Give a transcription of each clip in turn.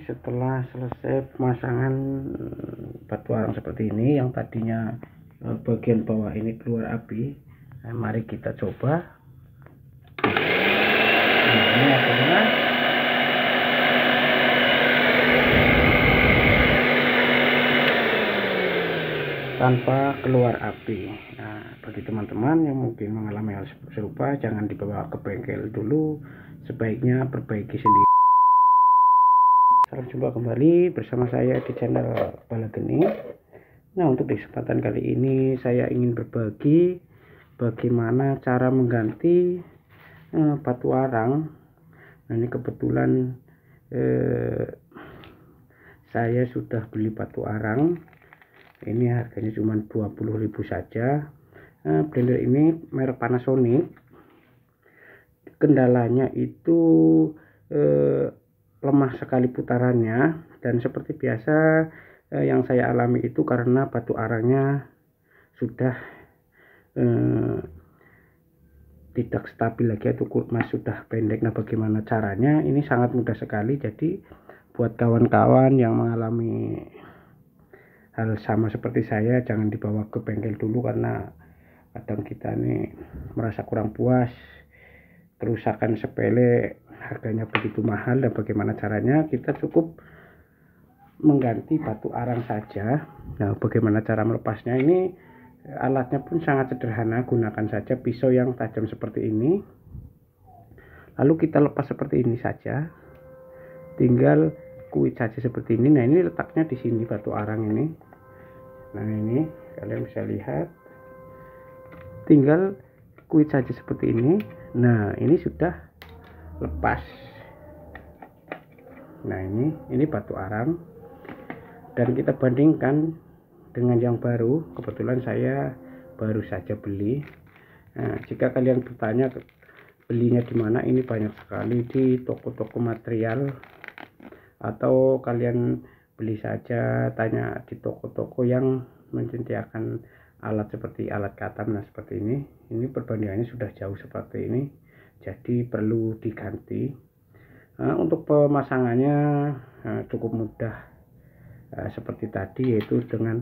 setelah selesai pemasangan batu arang seperti ini, yang tadinya bagian bawah ini keluar api, mari kita coba. Ini akhirnya tanpa keluar api. Nah, bagi teman-teman yang mungkin mengalami hal serupa, jangan dibawa ke bengkel dulu, sebaiknya perbaiki sendiri. Salam jumpa kembali bersama saya di channel Balageni. Nah, untuk kesempatan kali ini saya ingin berbagi bagaimana cara mengganti batu arang. Nah, ini kebetulan saya sudah beli batu arang. Ini harganya cuma 20.000 saja. Blender ini merek Panasonic. Kendalanya itu lemah sekali putarannya, dan seperti biasa yang saya alami itu karena batu arangnya sudah tidak stabil lagi atau kurmas sudah pendek. Nah, bagaimana caranya? Ini sangat mudah sekali. Jadi buat kawan-kawan yang mengalami hal sama seperti saya, jangan dibawa ke bengkel dulu, karena kadang kita nih merasa kurang puas, kerusakan sepele harganya begitu mahal. Dan bagaimana caranya? Kita cukup mengganti batu arang saja. Nah, bagaimana cara melepasnya? Ini alatnya pun sangat sederhana, gunakan saja pisau yang tajam seperti ini, lalu kita lepas seperti ini saja, tinggal kuit saja seperti ini. Nah, ini letaknya di sini batu arang ini. Nah, ini kalian bisa lihat, tinggal kuit saja seperti ini. Nah, ini sudah lepas. Nah, ini batu arang, dan kita bandingkan dengan yang baru. Kebetulan saya baru saja beli. Nah, jika kalian bertanya belinya di mana, ini banyak sekali di toko-toko material, atau kalian beli saja tanya di toko-toko yang menyediakan alat seperti alat katam. Nah, seperti ini perbandingannya sudah jauh seperti ini, jadi perlu diganti. Untuk pemasangannya cukup mudah seperti tadi, yaitu dengan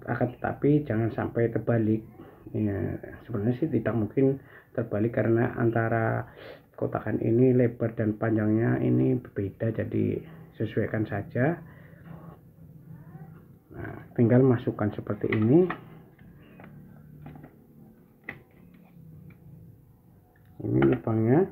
akan tetapi jangan sampai terbalik. Ya, sebenarnya sih tidak mungkin terbalik karena antara kotakan ini lebar dan panjangnya ini berbeda, jadi sesuaikan saja. Nah, tinggal masukkan seperti ini. Ini lubangnya.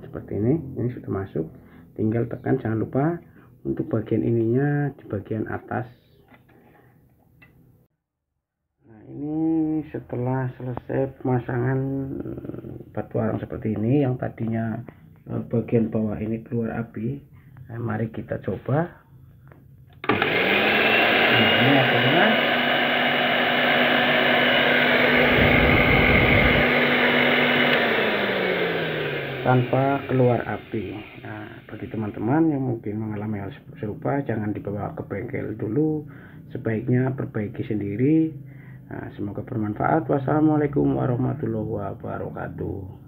Seperti ini sudah masuk, tinggal tekan. Jangan lupa untuk bagian ininya di bagian atas. Nah, ini setelah selesai pemasangan batu arang seperti ini, yang tadinya bagian bawah ini keluar api, mari kita coba. Nah, ini akhirnya tanpa keluar api. Nah, bagi teman-teman yang mungkin mengalami hal serupa, jangan dibawa ke bengkel dulu, sebaiknya perbaiki sendiri. Nah, semoga bermanfaat. Wassalamualaikum warahmatullahi wabarakatuh.